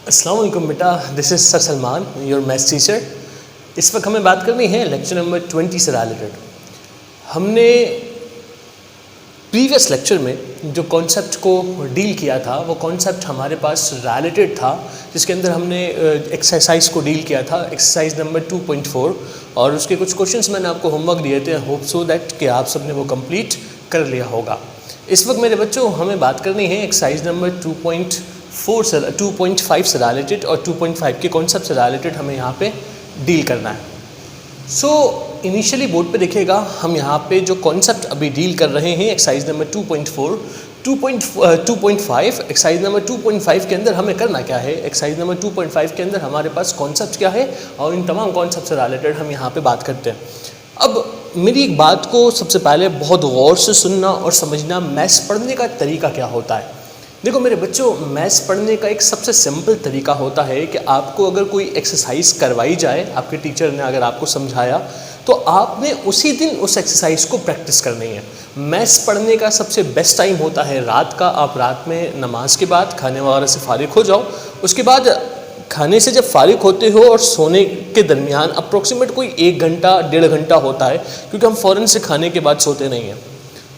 अस्सलाम वालेकुम बेटा, this is sir Salman, your maths teacher. इस वक्त हमें बात करनी है लेक्चर नंबर 20 से रिलेटेड। हमने प्रीवियस लेक्चर में जो कॉन्सेप्ट को डील किया था वो कॉन्सेप्ट हमारे पास रिलेटेड था, जिसके अंदर हमने एक्सरसाइज को डील किया था, एक्सरसाइज नंबर 2.4, और उसके कुछ क्वेश्चंस मैंने आपको होमवर्क दिए थे। होप सो दैट कि आप सबने वो कंप्लीट कर लिया होगा। इस वक्त मेरे बच्चों हमें बात करनी है एक्सरसाइज नंबर 2.5 से रिलेटेड, और 2.5 के कॉन्सेप्ट से रिलेटेड हमें यहाँ पे डील करना है। इनिशियली बोर्ड पे देखिएगा, हम यहाँ पे जो कॉन्सेप्ट अभी डील कर रहे हैं एक्सरसाइज नंबर 2.4, 2.5, एक्सरसाइज नंबर 2.5 के अंदर हमें करना क्या है। एक्सरसाइज नंबर 2.5 के अंदर हमारे पास कॉन्सेप्ट क्या है और इन तमाम कॉन्सेप्ट से रिलेटेड हम यहाँ पे बात करते हैं। अब मेरी एक बात को सबसे पहले बहुत गौर से सुनना और समझना, मैथ्स पढ़ने का तरीका क्या होता है। देखो मेरे बच्चों, मैथ्स पढ़ने का एक सबसे सिंपल तरीका होता है कि आपको अगर कोई एक्सरसाइज करवाई जाए, आपके टीचर ने अगर आपको समझाया, तो आपने उसी दिन उस एक्सरसाइज को प्रैक्टिस करनी है। मैथ्स पढ़ने का सबसे बेस्ट टाइम होता है रात का। आप रात में नमाज के बाद खाने वगैरह से फारिग हो जाओ, उसके बाद खाने से जब फारिग होते हो और सोने के दरमियान अप्रोक्सीमेट कोई 1 घंटा 1.5 घंटा होता है, क्योंकि हम फ़ौरन से खाने के बाद सोते नहीं हैं।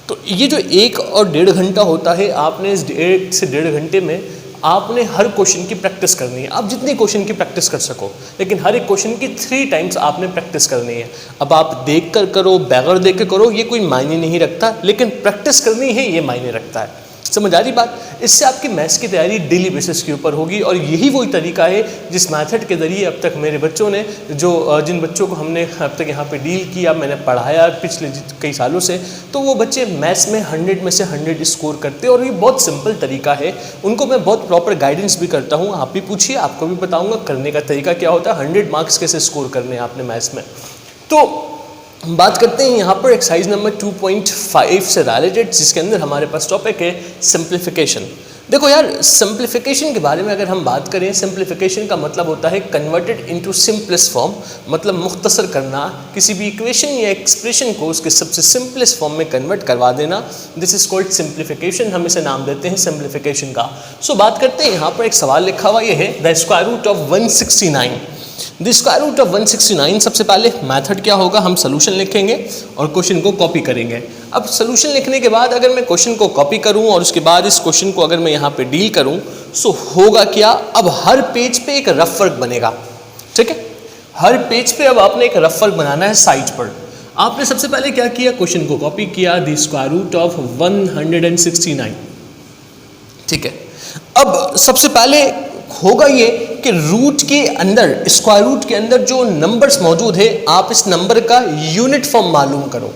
तो ये जो 1 और 1.5 घंटा होता है, आपने इस 1 से 1.5 घंटे में आपने हर क्वेश्चन की प्रैक्टिस करनी है। आप जितनी क्वेश्चन की प्रैक्टिस कर सको, लेकिन हर एक क्वेश्चन की 3 टाइम्स आपने प्रैक्टिस करनी है। अब आप देख कर करो, बगैर देख कर करो, ये कोई मायने नहीं रखता, लेकिन प्रैक्टिस करनी है, ये मायने रखता है। समझ आ रही बात? इससे आपकी मैथ्स की तैयारी डेली बेसिस के ऊपर होगी, और यही वही तरीका है जिस मेथड के ज़रिए अब तक मेरे बच्चों ने जिन बच्चों को हमने अब तक यहाँ पे डील किया, मैंने पढ़ाया पिछले कई सालों से, तो वो बच्चे मैथ्स में 100 में से 100 स्कोर करते हैं। और ये बहुत सिंपल तरीका है, उनको मैं बहुत प्रॉपर गाइडेंस भी करता हूँ। आप भी पूछिए, आपको भी बताऊँगा करने का तरीका क्या होता है, 100 मार्क्स कैसे स्कोर करने हैं आपने मैथ्स में। तो बात करते हैं यहाँ पर एक्सरसाइज नंबर 2.5 से रिलेटेड, जिसके अंदर हमारे पास टॉपिक है सिंप्लीफिकेशन। देखो यार, सिंप्लीफिकेशन के बारे में अगर हम बात करें, सिंप्लीफिकेशन का मतलब होता है कन्वर्टेड इनटू सिंपलेस्ट फॉर्म, मतलब मुख्तसर करना, किसी भी इक्वेशन या एक्सप्रेशन को उसके सबसे सिंपलेस्ट फॉर्म में कन्वर्ट करवा देना। दिस इज कॉल्ड सिंप्लीफिकेशन, हम इसे नाम देते हैं सिंप्लीफिकेशन का। बात करते हैं, यहाँ पर एक सवाल लिखा हुआ ये है, the square root of 169। The square root of 169, सबसे पहले मेथड क्या होगा, हम सोल्यूशन लिखेंगे और क्वेश्चन को कॉपी करेंगे। अब सोल्यूशन लिखने के बाद अगर मैं क्वेश्चन को कॉपी करूं और उसके बाद इस क्वेश्चन को अगर मैं यहाँ पे डील करूं, सो होगा क्या, अब हर पेज पे एक रफ वर्क बनेगा। ठीक है, हर पेज पे अब आपने एक रफ वर्क बनाना है साइड पर। आपने सबसे पहले क्या किया, क्वेश्चन को कॉपी किया, द स्क्वायर रूट ऑफ 169। ठीक है, अब सबसे पहले होगा ये कि रूट के अंदर, स्क्वायर रूट के अंदर जो नंबर्स मौजूद है, आप इस नंबर का यूनिट फॉर्म मालूम करो।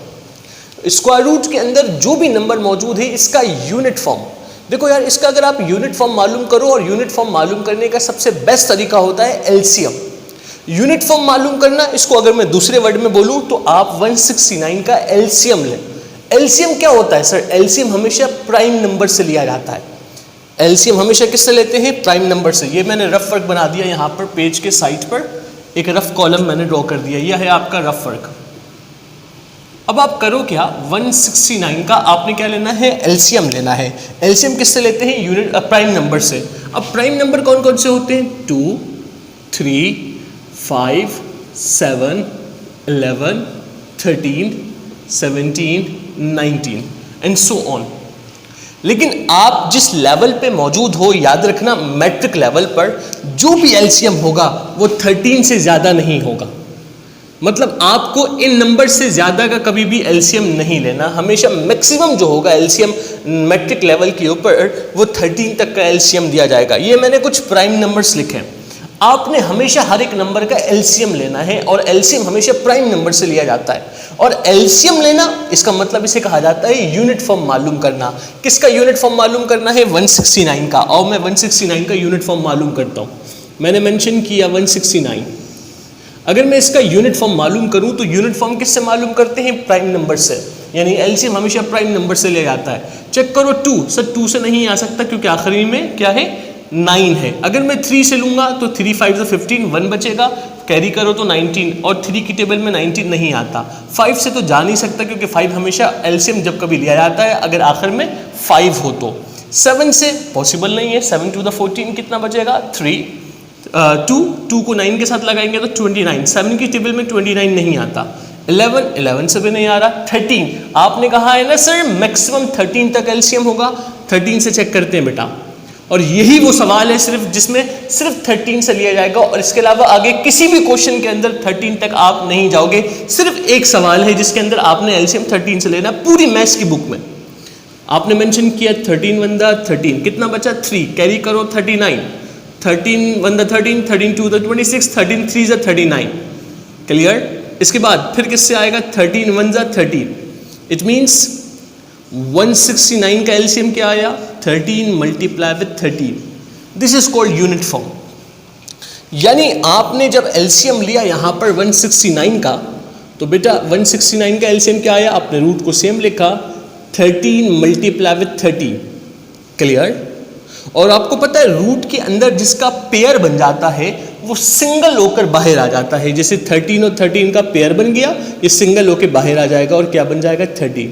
स्क्वायर रूट के अंदर जो भी नंबर मौजूद है, इसका यूनिट फॉर्म। देखो यार, इसका अगर आप यूनिट फॉर्म मालूम करो, और यूनिट फॉर्म मालूम करने का सबसे बेस्ट तरीका होता है एलसीएम। यूनिट फॉर्म मालूम करना, इसको अगर मैं दूसरे वर्ड में बोलूं तो आप 169 का एलसीएम लें। एलसीएम क्या होता है सर? एलसीएम हमेशा प्राइम नंबर से लिया जाता है। एलसीएम हमेशा किससे लेते हैं? प्राइम नंबर से। ये मैंने रफ वर्क बना दिया, यहाँ पर पेज के साइड पर एक रफ कॉलम मैंने ड्रॉ कर दिया, यह है आपका रफ वर्क। अब आप करो क्या, 169 का आपने क्या लेना है, एलसीएम लेना है। एलसीएम किससे लेते हैं? यूनिट प्राइम नंबर से। अब प्राइम नंबर कौन कौन से होते हैं? 2, 3, 5, 7, 11, 13, 17, 19 एंड सो ऑन। लेकिन आप जिस लेवल पे मौजूद हो, याद रखना मैट्रिक लेवल पर जो भी एलसीएम होगा वो 13 से ज़्यादा नहीं होगा। मतलब आपको इन नंबर से ज़्यादा का कभी भी एलसीएम नहीं लेना। हमेशा मैक्सिमम जो होगा एलसीएम मैट्रिक लेवल के ऊपर, वो 13 तक का एलसीएम दिया जाएगा। ये मैंने कुछ प्राइम नंबर्स लिखे हैं। आपने हमेशा हर एक नंबर का एलसीएम लेना है, और एलसीएम हमेशा प्राइम नंबर से लिया जाता है। और एलसीएम लेना, इसका मतलब इसे कहा जाता है यूनिट फॉर्म मालूम करना। किसका यूनिट फॉर्म मालूम करना है? 169 का। और मैं 169 का यूनिट फॉर्म मालूम करता हूँ। मैंने मेंशन किया 169। अगर मैं इसका यूनिट फॉर्म मालूम करूँ तो यूनिट फॉर्म किससे मालूम करते हैं? प्राइम नंबर से। यानी एलसीएम हमेशा प्राइम नंबर से लिया जाता है। चेक करो 2, सर 2 से नहीं आ सकता क्योंकि आखिरी में क्या है? 9 है। अगर मैं 3 से लूंगा तो 3 5 से 15, 1 बचेगा, कैरी करो तो 19, और 3 की टेबल में 19 नहीं आता। 5 से तो जा नहीं सकता क्योंकि 5 हमेशा एलसीएम जब कभी लिया जाता है अगर आखिर में 5 हो तो। 7 से पॉसिबल नहीं है, 7 to the 14 कितना बचेगा? 3। 2 को 9 के साथ लगाएंगे तो 29, 7 की टेबल में 29 नहीं आता, 11 से भी नहीं आ रहा, 13 आपने कहा है ना सर मैक्सिमम 13 तक एलसीएम होगा, 13 से चेक करते हैं बेटा, और यही वो सवाल है सिर्फ जिसमें सिर्फ 13 से लिया जाएगा और इसके अलावा आगे किसी भी क्वेश्चन के अंदर 13 तक आप नहीं जाओगे। सिर्फ एक सवाल है जिसके अंदर आपने एलसीएम 13 से लेना, पूरी मैथ्स की बुक में आपने मेंशन किया 13 1 13, कितना बचा 3, कैरी करो 39, 13 1 13, 13 2 26, 13 3 39, क्लियर। इसके बाद फिर किससे आएगा 13 1 13, इट मीन्स 169 का एलसीएम क्या आया 13 multiply with 13, this is called unit form. यानी आपने जब एलसीएम लिया यहां पर 169 का, तो बेटा 169 का एलसीएम क्या आया, आपने रूट को सेम लिखा 13 मल्टीप्लाई विथ 13, क्लियर। और आपको पता है रूट के अंदर जिसका पेयर बन जाता है वो सिंगल होकर बाहर आ जाता है, जैसे 13 और 13 का पेयर बन गया, ये सिंगल होकर बाहर आ जाएगा और क्या बन जाएगा 13।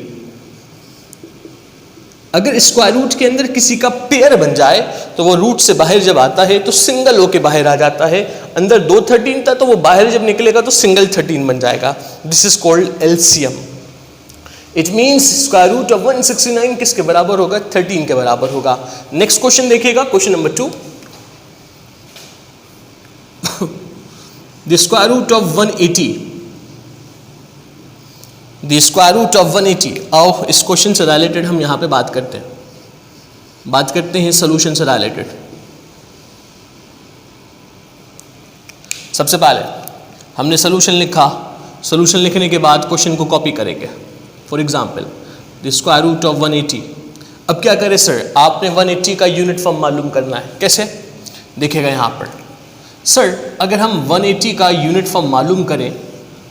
अगर स्क्वायर रूट के अंदर किसी का पेयर बन जाए तो वो रूट से बाहर जब आता है तो सिंगल होके बाहर आ जाता है, अंदर 2 13 था तो वो बाहर जब निकलेगा तो सिंगल 13 बन जाएगा, this is called LCM. It means square root of 169 किसके बराबर होगा 13 के बराबर होगा। नेक्स्ट क्वेश्चन देखिएगा, question number 2, the square root of 180, the square root of 180। आओ इस क्वेश्चन से रिलेटेड हम यहां पे बात करते हैं सॉल्यूशन से रिलेटेड। सबसे पहले हमने सॉल्यूशन लिखा, सॉल्यूशन लिखने के बाद क्वेश्चन को कॉपी करेंगे। For example the square root of 180। अब क्या करें सर, आपने 180 का यूनिट फॉर्म मालूम करना है, कैसे देखिएगा यहां पर सर, अगर हम 180 का यूनिट फॉर्म मालूम करें,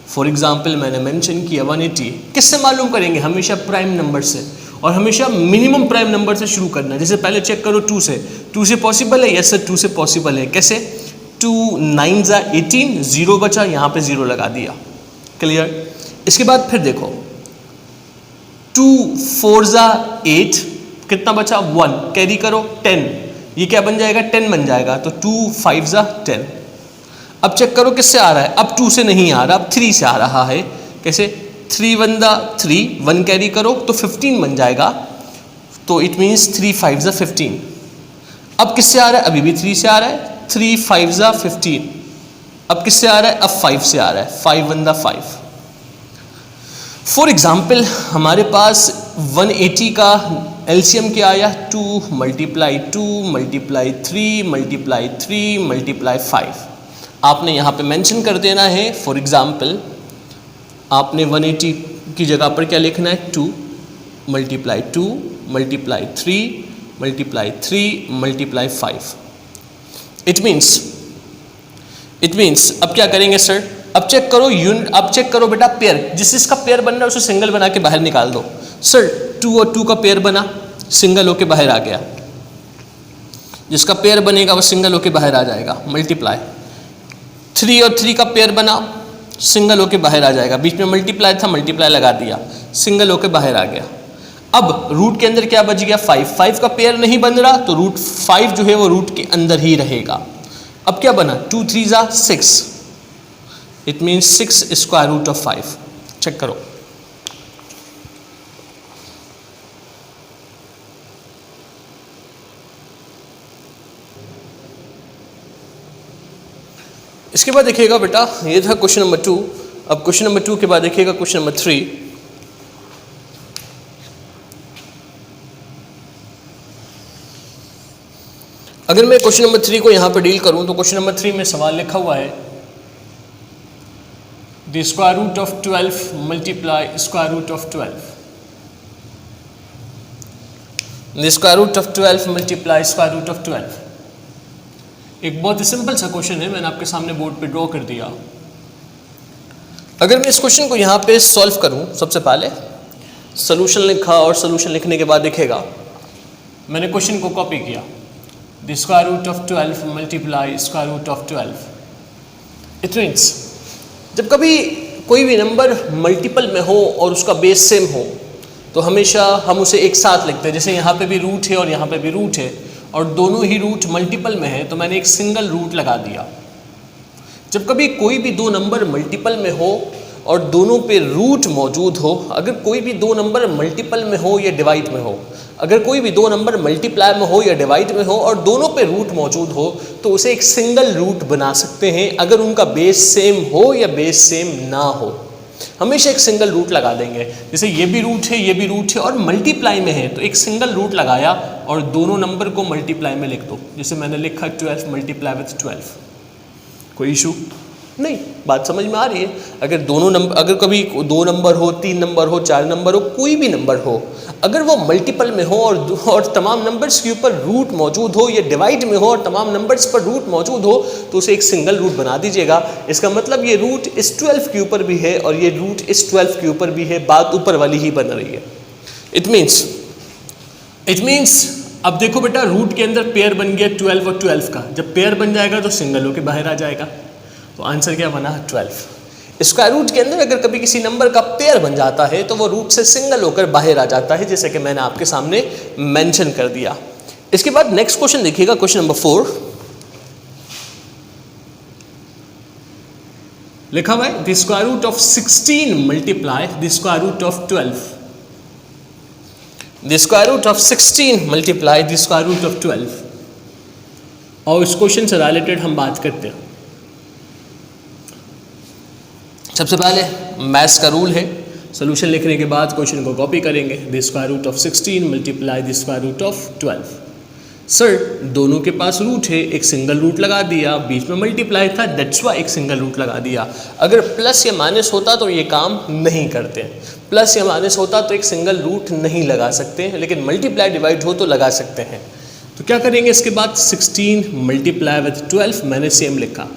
फॉर एग्जाम्पल मैंने मेंशन किया 180 किससे मालूम करेंगे, हमेशा प्राइम नंबर से, और हमेशा मिनिमम प्राइम नंबर से शुरू करना है। जैसे पहले चेक करो 2 से पॉसिबल है, यस सर 2 से पॉसिबल है, कैसे 2 9 18, 0 बचा, यहाँ पे 0 लगा दिया, क्लियर। इसके बाद फिर देखो 2 4 8, कितना बचा 1, कैरी करो 10, ये क्या बन जाएगा 10 बन जाएगा, तो 2 5 10। अब चेक करो किससे आ रहा है, अब 2 से नहीं आ रहा, अब 3 से आ रहा है, कैसे 3 1 3, 1 कैरी करो तो 15 बन जाएगा, तो इट मीन्स 3 5 15। अब किससे आ रहा है, अभी भी 3 से आ रहा है, 3 5 15। अब किससे आ रहा है, अब 5 से आ रहा है, 5 1 5। फॉर एग्जाम्पल हमारे पास 180 का एलसीएम क्या आया 2 मल्टीप्लाई 2 मल्टीप्लाई 3 मल्टीप्लाई 3 मल्टीप्लाई 5। आपने यहाँ पे मेंशन कर देना है, फॉर एग्जाम्पल आपने 180 की जगह पर क्या लिखना है 2 multiply 2 multiply 3 multiply 3 multiply 5। It means अब क्या करेंगे सर, अब चेक करो यूनिट, अब चेक करो बेटा पेयर, जिसका पेयर बनना है उसे सिंगल बना के बाहर निकाल दो। सर 2 और 2 का पेयर बना, सिंगल होके बाहर आ गया, जिसका पेयर बनेगा वो सिंगल होके बाहर आ जाएगा, मल्टीप्लाई 3 और 3 का पेयर बना, सिंगल होके बाहर आ जाएगा, बीच में मल्टीप्लाई था, मल्टीप्लाई लगा दिया, सिंगल होके बाहर आ गया। अब रूट के अंदर क्या बच गया 5, 5 का पेयर नहीं बन रहा तो रूट 5 जो है वो रूट के अंदर ही रहेगा। अब क्या बना 2 3 6, it means 6 square root of 5। Check करो, इसके बाद देखिएगा बेटा, ये था क्वेश्चन नंबर 2। अब क्वेश्चन नंबर 2 के बाद देखिएगा क्वेश्चन नंबर 3। अगर मैं क्वेश्चन नंबर 3 को यहां पर डील करूं तो क्वेश्चन नंबर 3 में सवाल लिखा हुआ है the square root of 12 multiply square root of 12। The square root of 12 multiply square root of 12। एक बहुत ही सिंपल सा क्वेश्चन है, मैंने आपके सामने बोर्ड पे ड्रॉ कर दिया। अगर मैं इस क्वेश्चन को यहाँ पे सॉल्व करूँ, सबसे पहले सॉल्यूशन लिखा और सॉल्यूशन लिखने के बाद दिखेगा मैंने क्वेश्चन को कॉपी किया, the square root of 12 multiply square root of 12। It means जब कभी कोई भी नंबर मल्टीपल में हो और उसका बेस सेम हो तो हमेशा हम उसे एक साथ लिखते हैं। जैसे यहाँ पे भी रूट है और यहाँ पे भी रूट है और दोनों ही रूट मल्टीपल में है तो मैंने एक सिंगल रूट लगा दिया। जब कभी कोई भी दो नंबर मल्टीपल में हो और दोनों पे रूट मौजूद हो, अगर कोई भी दो नंबर मल्टीपल में हो या डिवाइड में हो, अगर कोई भी दो नंबर मल्टीप्लाई में हो या डिवाइड में हो और दोनों पे रूट मौजूद हो तो उसे एक सिंगल रूट बना सकते हैं अगर उनका बेस सेम हो या बेस सेम ना हो। हमेशा एक सिंगल रूट लगा देंगे। जैसे ये भी रूट है, ये भी रूट है और मल्टीप्लाई में है तो एक सिंगल रूट लगाया और दोनों नंबर को मल्टीप्लाई में लिख दो। जैसे मैंने लिखा 12 मल्टीप्लाई विथ 12, कोई इशू नहीं, बात समझ में आ रही है। अगर दोनों नंबर, अगर कभी दो नंबर हो, तीन नंबर हो, चार नंबर हो, कोई भी नंबर हो, अगर वो मल्टीपल में हो और तमाम नंबर्स के ऊपर रूट मौजूद हो या डिवाइड में हो और तमाम नंबर्स पर रूट मौजूद हो तो उसे एक सिंगल रूट बना दीजिएगा। इसका मतलब ये रूट इस 12 के ऊपर भी है और ये रूट इस 12 के ऊपर भी है, बात ऊपर वाली ही बन रही है। इट मीन्स अब देखो बेटा, रूट के अंदर पेयर बन गया 12 और 12 का। जब पेयर बन जाएगा तो सिंगल होके बाहर आ जाएगा। तो आंसर क्या बना? 12। स्क्वायर रूट के अंदर अगर कभी किसी नंबर का पेयर बन जाता है तो वो रूट से सिंगल होकर बाहर आ जाता है, जैसे कि मैंने आपके सामने मेंशन कर दिया। इसके बाद नेक्स्ट क्वेश्चन देखिएगा, क्वेश्चन नंबर 4 लिखा हुआ है the square root of 16 multiply the square root of 12। The square root of 16 multiply the square root of 12। और इस क्वेश्चन से रिलेटेड हम बात करते हैं। सबसे पहले मैथ्स का रूल है, सोल्यूशन लिखने के बाद क्वेश्चन को कॉपी करेंगे। The square root of 16 multiply the square root of 12। Sir दोनों के पास रूट है, एक सिंगल रूट लगा दिया, बीच में मल्टीप्लाई था, दैट्स वाई एक सिंगल रूट लगा दिया। अगर प्लस या माइनस होता तो ये काम नहीं करते हैं। प्लस या माइनस होता तो एक सिंगल रूट नहीं लगा सकते हैं, लेकिन मल्टीप्लाई डिवाइड हो तो लगा सकते हैं। तो क्या करेंगे इसके बाद? 16 मल्टीप्लाई विथ 12 मैंने सेम लिखा।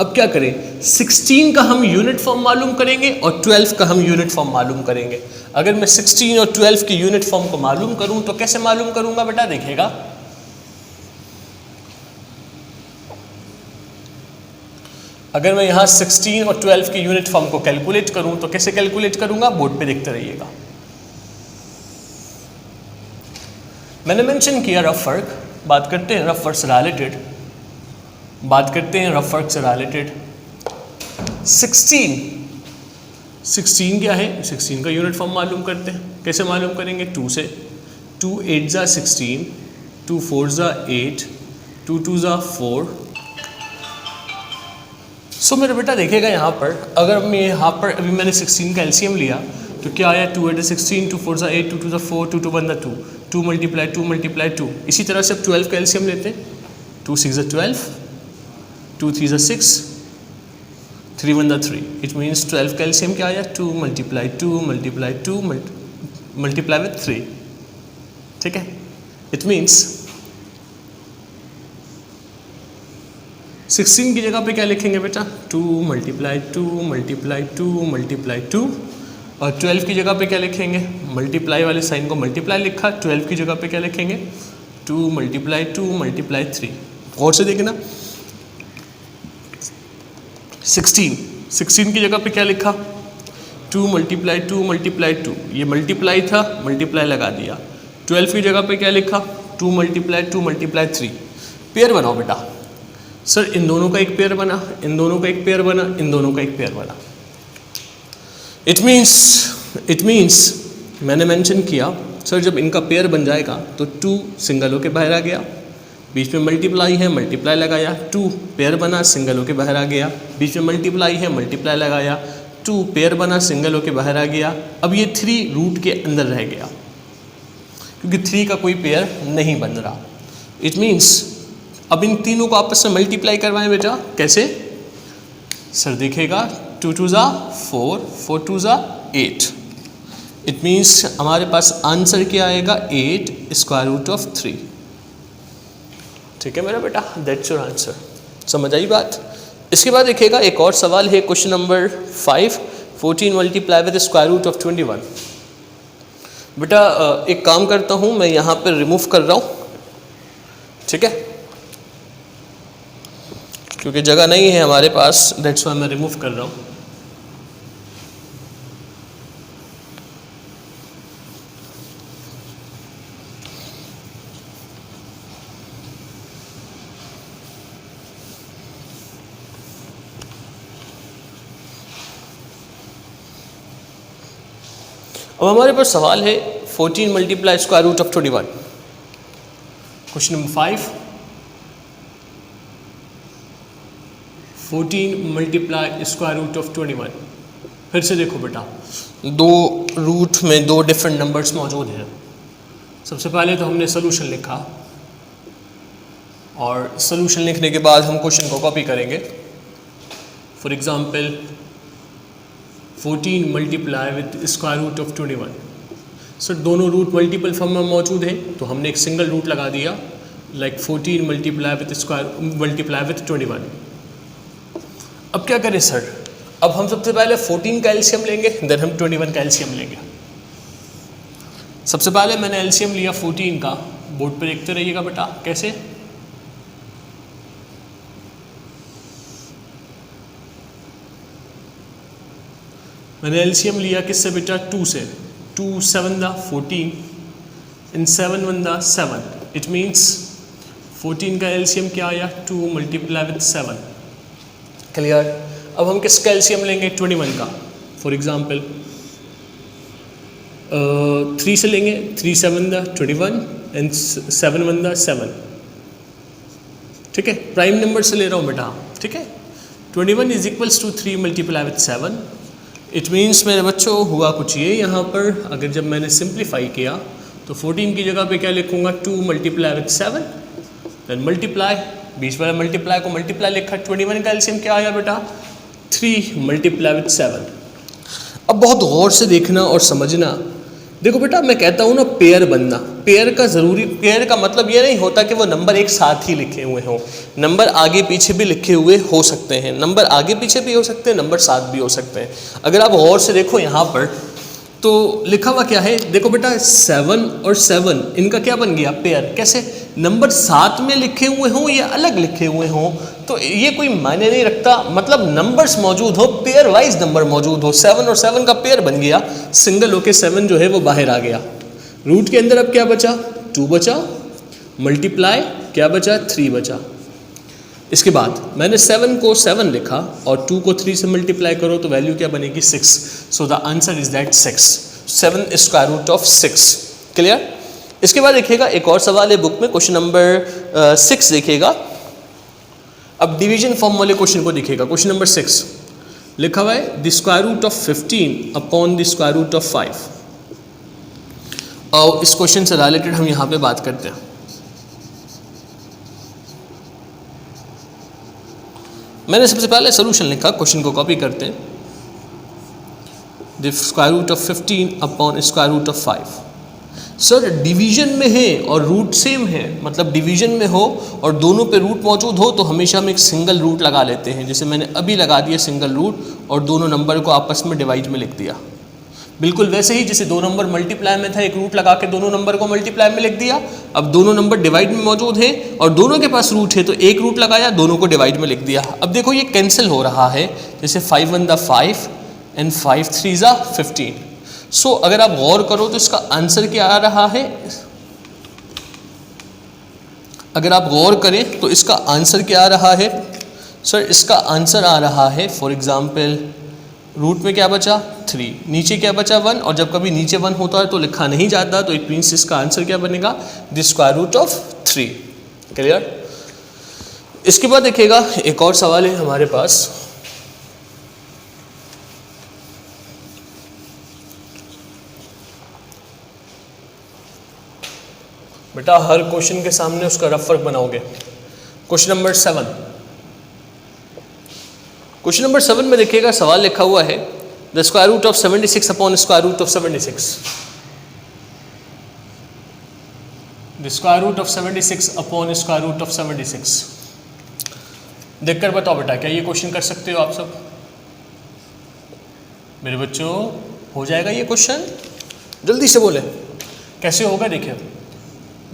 अब क्या करें? 16 का हम यूनिट फॉर्म मालूम करेंगे और 12 का हम यूनिट फॉर्म मालूम करेंगे। अगर मैं 16 और 12 की यूनिट फॉर्म को मालूम करूं तो कैसे मालूम करूंगा बेटा? देखिएगा, अगर मैं यहां 16 और 12 की यूनिट फॉर्म को कैलकुलेट करूं तो कैसे कैलकुलेट करूंगा? बोर्ड पे देखते रहिएगा। मैंने मेंशन किया रफ फर्क। बात करते हैं रफ फर्क से रिलेटेड। 16 क्या है? 16 का यूनिट फॉर्म मालूम करते हैं। कैसे मालूम करेंगे? 2 से। 2 8 जा 16, 2 4 जा 8, 2 2 जा 4। सो मेरे बेटा देखिएगा यहाँ पर, अगर मैं यहाँ पर अभी मैंने 16 का एलसीएम लिया तो क्या आया? 2 8 16, 2 4 जा 8, 2 2 जा 4, 2 2 1 जा 2, 2 मल्टीप्लाई 2। इसी तरह से अब 12 का एलसीएम लेते हैं। 2 6 जा 12, 2 3 जा 6, 3 1 जा 3। इट मीन्स 12 का एलसीएम क्या आया? 2 मल्टीप्लाई 2 मल्टीप्लाई विथ 3। ठीक है, इट मीन्स 16 की जगह पे क्या लिखेंगे बेटा? 2 मल्टीप्लाई 2 मल्टीप्लाई 2 मल्टीप्लाई 2। और 12 की जगह पे क्या लिखेंगे? मल्टीप्लाई वाले साइन को मल्टीप्लाई लिखा, 12 की जगह पे क्या लिखेंगे? 2 मल्टीप्लाई 2 मल्टीप्लाई 3। और से देखना, 16 की जगह पे क्या लिखा? 2 मल्टीप्लाई 2 मल्टीप्लाई 2। ये मल्टीप्लाई था, मल्टीप्लाई लगा दिया। 12 की जगह पे क्या लिखा? 2 मल्टीप्लाई 2 मल्टीप्लाई 3। पेयर बनाओ बेटा। सर इन दोनों का एक पेयर बना, इन दोनों का एक पेयर बना, इन दोनों का एक पेयर बना। इट मीन्स मैंने मेंशन किया सर जब इनका पेयर बन जाएगा तो 2 सिंगल होके बाहर आ गया, बीच में मल्टीप्लाई है, मल्टीप्लाई लगाया, 2 पेयर बना, सिंगल होके बाहर आ गया, बीच में मल्टीप्लाई है, मल्टीप्लाई लगाया, 2 पेयर बना, सिंगल होके बाहर आ गया। अब ये 3 रूट के अंदर रह गया क्योंकि 3 का कोई पेयर नहीं बन रहा। इट मीन्स अब इन तीनों को आपस में मल्टीप्लाई करवाएं बेटा। कैसे? सर देखिएगा, 2 2 जा 4, 4 2 जा 8। इट मीन्स हमारे पास आंसर क्या आएगा? 8 स्क्वायर रूट ऑफ 3। ठीक है मेरा बेटा, दैट्स योर आंसर। समझ आई बात? इसके बाद देखिएगा एक और सवाल है, question number 5, 14 multiply with square root of 21। बेटा एक काम करता हूँ, मैं यहाँ पर रिमूव कर रहा हूँ, ठीक है, क्योंकि जगह नहीं है हमारे पास, दैट्स वाई मैं रिमूव कर रहा हूँ। अब हमारे पास सवाल है 14 multiply square root of 21। Question number 5, 14 multiply square root of 21। फिर से देखो बेटा, दो रूट में दो डिफरेंट नंबर्स मौजूद हैं। सबसे पहले तो हमने सोल्यूशन लिखा और सोल्यूशन लिखने के बाद हम क्वेश्चन को कॉपी करेंगे। For example 14 multiply with square root of 21। Sir दोनों रूट मल्टीपल फॉर्म में मौजूद है तो हमने एक सिंगल रूट लगा दिया, लाइक 14 मल्टीप्लाई विद 21। अब क्या करें सर? अब हम सबसे पहले 14 का एलसीएम लेंगे, देन हम 21 का एलसीएम लेंगे। सबसे पहले मैंने एलसीएम लिया 14 का, बोर्ड पर देखते रहिएगा बेटा कैसे। मैंने एलसीएम लिया किससे बेटा? 2 से। 2 7 दा 14 एंड 7 1 दा 7। इट मीन्स 14 का एलसीएम क्या आया? 2 मल्टीप्लाई विद 7। क्लियर? अब हम किसका एलसीएम लेंगे? 21 का। फॉर एग्जांपल 3 से लेंगे, 3 7 दा 21 एंड 7 1 दा 7। ठीक है, प्राइम नंबर से ले रहा हूँ बेटा। ठीक है, 21 is equals to 3 multiply with 7। It means मेरे बच्चों हुआ कुछ ये, यहाँ पर अगर जब मैंने सिंप्लीफाई किया तो 14 की जगह पे क्या लिखूंगा? 2 मल्टीप्लाई विद 7 देन मल्टीप्लाई, बीच वाला मल्टीप्लाई को मल्टीप्लाई लिखा। 21 का एलसीएम क्या आया बेटा? 3 मल्टीप्लाई विद 7। अब बहुत गौर से देखना और समझना। देखो बेटा, मैं कहता हूँ ना पेयर बनना, पेयर का मतलब ये नहीं होता कि वो नंबर एक साथ ही लिखे हुए हों। नंबर आगे पीछे भी लिखे हुए हो सकते हैं, नंबर आगे पीछे भी हो सकते हैं, नंबर साथ भी हो सकते हैं। अगर आप गौर से देखो यहाँ पर तो लिखा हुआ क्या है? देखो बेटा 7 और 7 इनका क्या बन गया? पेयर। कैसे? नंबर साथ में लिखे हुए हों या अलग लिखे हुए हों तो ये कोई मायने नहीं रखता, मतलब नंबर्स मौजूद हो, पेयर वाइज नंबर मौजूद हो। 7 और 7 का पेयर बन गया, सिंगल होके 7 जो है वो बाहर आ गया। रूट के अंदर अब क्या बचा? 2 बचा, मल्टीप्लाई क्या बचा? 3 बचा। इसके बाद मैंने 7 को 7 लिखा और 2 को 3 से मल्टीप्लाई करो तो वैल्यू क्या बनेगी? 6। So the answer is that 6। 7 square root of 6। Clear? इसके बाद देखिएगा एक और सवाल है बुक में, क्वेश्चन नंबर 6 देखिएगा। अब डिवीजन फॉर्म वाले क्वेश्चन को देखिएगा। क्वेश्चन नंबर 6 लिखा हुआ है the square root of 15 upon the square root of 5। और इस क्वेश्चन से रिलेटेड हम यहाँ पे बात करते हैं। मैंने सबसे पहले सोल्यूशन लिखा, क्वेश्चन को कॉपी करते हैं। The square root of 15 upon square root of 5। Sir division में है और रूट सेम है, मतलब डिवीजन में हो और दोनों पे रूट मौजूद हो तो हमेशा हम एक सिंगल रूट लगा लेते हैं। जैसे मैंने अभी लगा दिया सिंगल रूट और दोनों नंबर को आपस में डिवाइड में लिख दिया। बिल्कुल वैसे ही जैसे दो नंबर मल्टीप्लाई में था, एक रूट लगा के दोनों नंबर को मल्टीप्लाई में लिख दिया। अब दोनों नंबर डिवाइड में मौजूद हैं और दोनों के पास रूट है तो एक रूट लगाया, दोनों को डिवाइड में लिख दिया। अब देखो ये कैंसिल हो रहा है, जैसे 5 1 दा 5 एंड 5 3 ज़ा 15। सो अगर आप गौर करो तो इसका आंसर क्या आ रहा है? अगर आप गौर करें तो इसका आंसर क्या आ रहा है? सर इसका आंसर आ रहा है फॉर एग्जाम्पल रूट में क्या बचा? 3, नीचे क्या बचा? 1। और जब कभी नीचे 1 होता है तो लिखा नहीं जाता, तो इट मीन्स इसका आंसर क्या बनेगा? The square root of 3। Clear? इसके बाद देखिएगा एक और सवाल है हमारे पास। बेटा हर क्वेश्चन के सामने उसका रफ वर्क बनाओगे। Question number 7। क्वेश्चन नंबर 7 में देखिएगा सवाल लिखा हुआ है the square root of 76 upon square root of 76। The square root of 76 upon square root of 76। देखकर बताओ बेटा क्या ये क्वेश्चन कर सकते हो आप सब? मेरे बच्चों हो जाएगा ये क्वेश्चन? जल्दी से बोले कैसे होगा। देखिए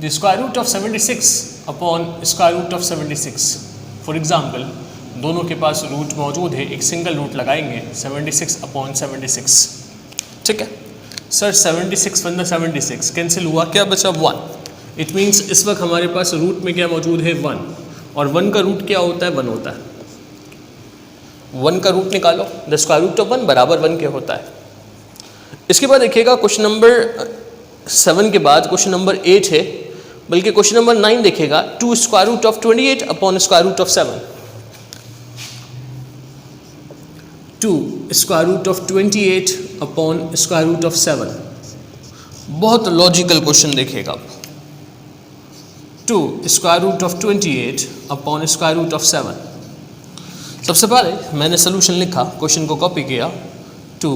the square root of 76 upon square root of 76। For example दोनों के पास रूट मौजूद है, एक सिंगल रूट लगाएंगे 76 अपॉन 76। ठीक है सर, 76 1 76 कैंसिल हुआ, क्या बचा? 1। इट मीन्स इस वक्त हमारे पास रूट में क्या मौजूद है? 1। और 1 का रूट क्या होता है? 1 होता है। 1 का रूट निकालो, द स्क्वायर रूट ऑफ 1 बराबर 1 के होता है। इसके बाद देखिएगा क्वेश्चन नंबर 7 के बाद क्वेश्चन नंबर 8 है, बल्कि क्वेश्चन नंबर 9 देखिएगा 2 square root of 28 upon square root of 7। 2 square root of 28 upon square root of 7। बहुत लॉजिकल क्वेश्चन देखिएगा। 2 square root of 28 upon square root of 7। सबसे पहले मैंने सोल्यूशन लिखा, क्वेश्चन को कॉपी किया, 2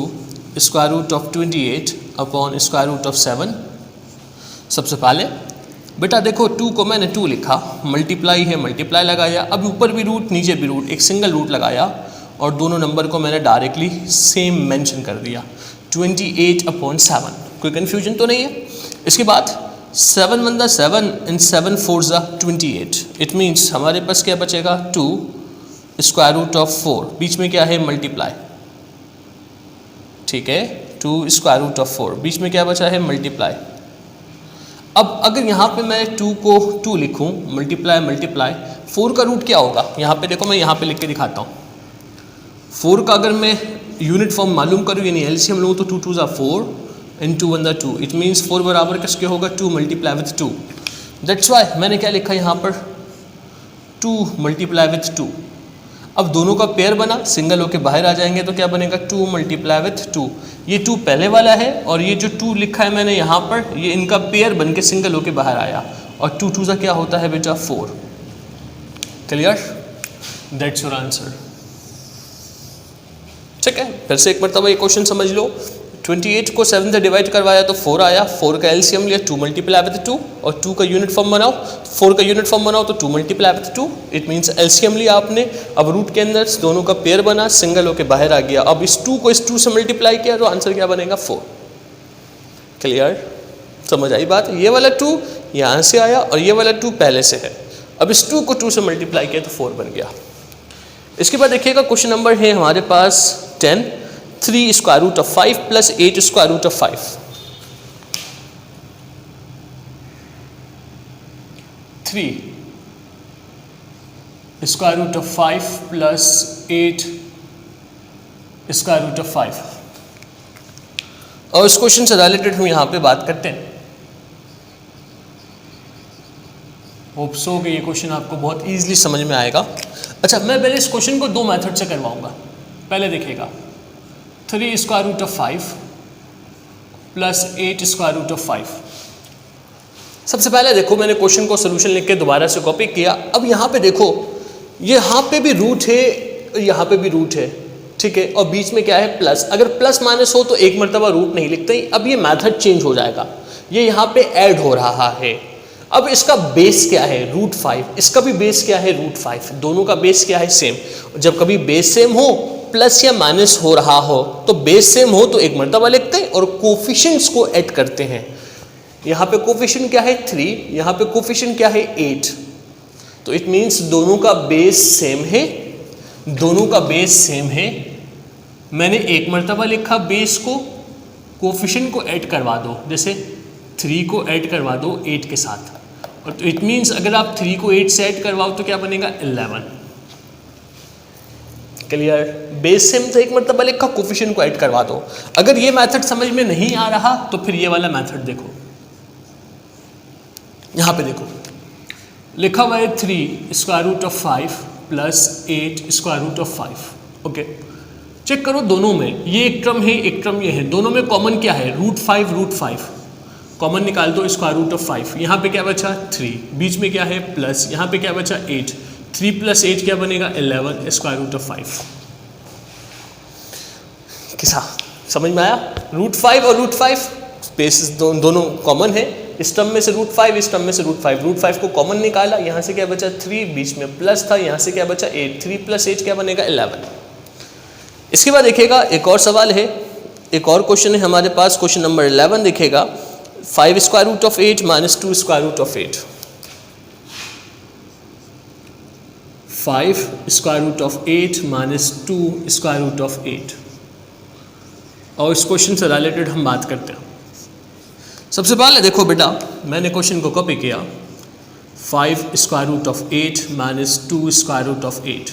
square root of 28 upon square root of 7। सबसे पहले बेटा देखो 2 को मैंने 2 लिखा, मल्टीप्लाई है मल्टीप्लाई लगाया, अब ऊपर भी रूट नीचे भी रूट, एक सिंगल रूट लगाया और दोनों नंबर को मैंने डायरेक्टली सेम मेंशन कर दिया, 28 अपॉन 7। कोई कन्फ्यूजन तो नहीं है। इसके बाद 7 × 7 and 7 4 28। इट मीन्स हमारे पास क्या बचेगा, 2 स्क्वायर रूट ऑफ 4, बीच में क्या है मल्टीप्लाई, ठीक है, 2 स्क्वायर रूट ऑफ 4, बीच में क्या बचा है मल्टीप्लाई। अब अगर यहाँ पे मैं 2 को 2 लिखूँ, मल्टीप्लाई मल्टीप्लाई, 4 का रूट क्या होगा, यहाँ पे देखो मैं यहाँ पे लिख के दिखाता हूँ। 4 का अगर मैं यूनिट फॉर्म मालूम करूँ यानी एलसीएम लूँ तो 2 2 ज़ा 4 and 2 1 2। इट मीन्स 4 बराबर किसके होगा, 2 मल्टीप्लाई विथ 2। दैट्स वाई मैंने क्या लिखा यहाँ पर, 2 मल्टीप्लाई विथ 2। अब दोनों का पेयर बना, सिंगल होके बाहर आ जाएंगे तो क्या बनेगा, 2 मल्टीप्लाई विथ 2। ये 2 पहले वाला है और ये जो 2 लिखा है मैंने यहाँ पर, ये इनका पेयर बन के सिंगल होके बाहर आया और 2 2 सा क्या होता है बेटा 4। Clear, that's your answer. ठीक है, फिर से एक मरतबा ये क्वेश्चन समझ लो। 28 को 7 से डिवाइड करवाया तो 4 आया, 4 का एलसीएम लिया, 2 मल्टीप्लाई विथ 2 और 2 का यूनिट फॉर्म बनाओ, 4 का यूनिट फॉर्म बनाओ तो 2 multiply with 2। It means LCM लिया आपने, अब रूट के अंदर दोनों का पेयर बना, सिंगल होके बाहर आ गया। अब इस 2 को इस 2 से मल्टीप्लाई किया तो आंसर क्या बनेगा, 4। क्लियर, समझ आई बात। ये वाला 2 यहाँ से आया और ये वाला 2 पहले से है, अब इस 2 को 2 से मल्टीप्लाई किया तो 4 बन गया। इसके बाद देखिएगा क्वेश्चन नंबर है हमारे पास 10, 3 square root of 5 plus 8 square root of 5। 3 square root of 5 plus 8 square root of 5। और इस क्वेश्चन से रिलेटेड हम यहां पे बात करते हैं। होप सो कि ये क्वेश्चन आपको बहुत इजीली समझ में आएगा। अच्छा, मैं पहले इस क्वेश्चन को 2 मेथड से करवाऊंगा। पहले देखिएगा 3 square root of 5 plus 8 square root of 5। सबसे पहले देखो मैंने क्वेश्चन को सोल्यूशन लिख के दोबारा से कॉपी किया। अब यहाँ पे देखो, यहाँ पे भी रूट है, यहाँ पे भी रूट है, ठीक है, और बीच में क्या है प्लस। अगर प्लस माइनस हो तो एक मरतबा रूट नहीं लिखते। अब ये मेथड चेंज हो जाएगा, ये यहाँ पे ऐड हो रहा है। अब इसका बेस क्या है, रूट 5, इसका भी बेस क्या है, रूट 5। दोनों का बेस क्या है, सेम। जब कभी बेस सेम हो, प्लस या माइनस हो रहा हो, तो बेस सेम हो तो एक मरतबा लिखते हैं और कोफिशिएंट्स को ऐड करते हैं। यहाँ पे कोफिशिएंट क्या है 3, यहाँ पे कोफिशिएंट क्या है 8। तो इट मीन्स दोनों का बेस सेम है, दोनों का बेस सेम है। मैंने एक मरतबा लिखा बेस को, कोफिशिएंट को ऐड करवा दो, जैसे 3 को ऐड करवा दो 8 के साथ, और तो इट मीन्स अगर आप 3 को 8 से ऐड करवाओ तो क्या बनेगा 11। क्लियर, बेस सेम तो एक मरतबा लिखा, कोफिशिएंट को ऐड करवा दो। अगर ये मेथड समझ में नहीं आ रहा तो फिर ये वाला मेथड देखो। यहाँ पे देखो लिखा हुआ है 3 square root of 5 plus 8 square root of 5। Okay, check करो दोनों में, ये एक टर्म है एक टर्म ये है, दोनों में कॉमन क्या है, रूट 5 कॉमन निकाल दो, स्क्वायर रूट ऑफ 5। यहाँ पे क्या बचा 3, बीच में क्या है प्लस, यहाँ पे क्या बचा 8, 3 + 8 क्या बनेगा 11 स्क्वायर रूट ऑफ 5। किसा समझ में आया, रूट 5 और रूट 5 बेसिस दोनों कॉमन है। इस टर्म में से रूट 5, इस टर्म में से रूट 5। रूट 5 को कॉमन निकाला, यहाँ से क्या बचा 3, बीच में प्लस था, यहाँ से क्या बचा 8, 3 + 8 क्या बनेगा 11। इसके बाद देखिएगा एक और सवाल है, एक और क्वेश्चन है हमारे पास, क्वेश्चन नंबर 11 देखिएगा 5 square root of 8 minus 2 square root of 8। 5 square root of 8 minus 2 square root of 8। और इस क्वेश्चन से रिलेटेड हम बात करते हैं। सबसे पहले देखो बेटा, मैंने क्वेश्चन को कॉपी किया, 5 square root of 8 minus 2 square root of 8।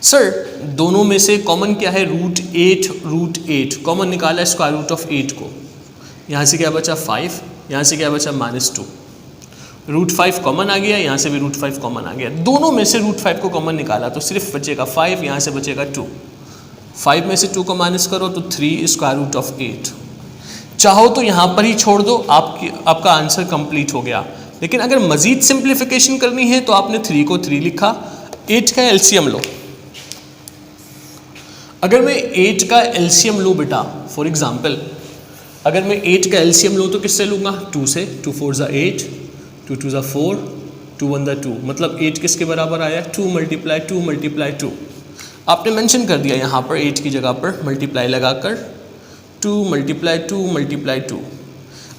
Sir दोनों में से कॉमन क्या है, रूट 8 कॉमन निकाला है स्क्वायर रूट ऑफ 8 को, यहाँ से क्या बचा 5, यहाँ से क्या बचा -2, रूट 5 कॉमन आ गया, यहाँ से भी रूट 5 कॉमन आ गया, दोनों में से रूट 5 को कॉमन निकाला तो सिर्फ बचेगा 5, यहाँ से बचेगा 2, 5 में से 2 को माइनस करो तो 3 स्क्वायर रूट ऑफ 8। चाहो तो यहाँ पर ही छोड़ दो, आपका आंसर कंप्लीट हो गया। लेकिन अगर मजीद सिंप्लीफिकेशन करनी है तो आपने 3 को 3 लिखा, 8 का एलसीएम लो। अगर मैं 8 का एलसीएम लूँ बेटा, फॉर एग्जांपल अगर मैं 8 का एलसीएम लूँ तो किससे लूँगा, 2 से, 2 4 ज़ा 8, 2 2 ज़ा 4, 2 1 ज़ा 2, मतलब 8 किसके बराबर आया, 2 मल्टीप्लाई 2। आपने मेंशन कर दिया यहाँ पर 8 की जगह पर मल्टीप्लाई लगाकर 2 मल्टीप्लाई 2।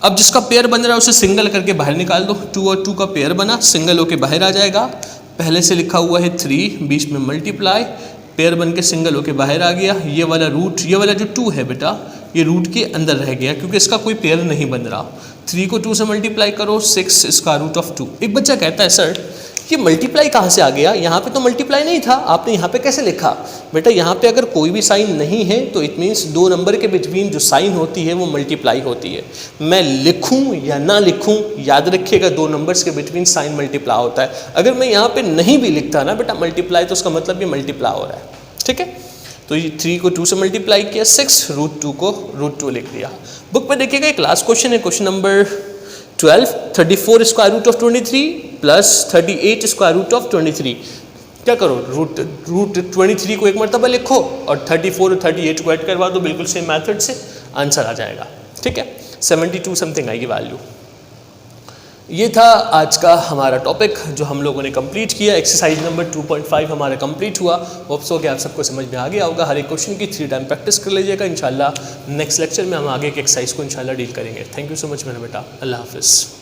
अब जिसका पेयर बन रहा है उसे सिंगल करके बाहर निकाल दो, 2 और 2 का पेयर बना, सिंगल होके बाहर आ जाएगा। पहले से लिखा हुआ है 3, बीच में मल्टीप्लाई, पेयर बन के सिंगल होके बाहर आ गया। ये वाला रूट, ये वाला जो 2 है बेटा, ये रूट के अंदर रह गया क्योंकि इसका कोई पेयर नहीं बन रहा। 3 को 2 से मल्टीप्लाई करो, 6 स्क्वायर रूट ऑफ 2। एक बच्चा कहता है सर ये मल्टीप्लाई कहाँ से आ गया, यहाँ पे तो मल्टीप्लाई नहीं था, आपने यहाँ पे कैसे लिखा। बेटा यहाँ पे अगर कोई भी साइन नहीं है तो इट मीन्स दो नंबर के बिटवीन जो साइन होती है वो मल्टीप्लाई होती है। मैं लिखूँ या ना लिखूँ, याद रखिएगा दो नंबर्स के बिटवीन साइन मल्टीप्लाई होता है। अगर मैं यहाँ पे नहीं भी लिखता ना बेटा मल्टीप्लाई, तो उसका मतलब ये मल्टीप्लाई हो रहा है, ठीक है। तो ये 3 को 2 से मल्टीप्लाई किया, 6 रूट 2 को रूट 2 लिख दिया। बुक में देखिएगा एक लास्ट क्वेश्चन है, question number 12, 34 square root of 23 plus 38 square root of 23। क्या करो, रूट 23 को एक मरतबा लिखो और 34 और 38 को ऐड करवा दो, बिल्कुल सेम मेथड से आंसर आ जाएगा, ठीक है। 72 समथिंग आएगी वैल्यू। ये था आज का हमारा टॉपिक जो हम लोगों ने कंप्लीट किया। एक्सरसाइज नंबर 2.5 हमारा कंप्लीट हुआ। होप्स हो कि आप सबको समझ में आ गया होगा। हर एक क्वेश्चन की 3 टाइम प्रैक्टिस कर लीजिएगा। इंशाल्लाह नेक्स्ट लेक्चर में हम आगे के एक्सरसाइज को इंशाल्लाह डील करेंगे। थैंक यू सो मच मेरा बेटा, अल्लाह हाफिज़।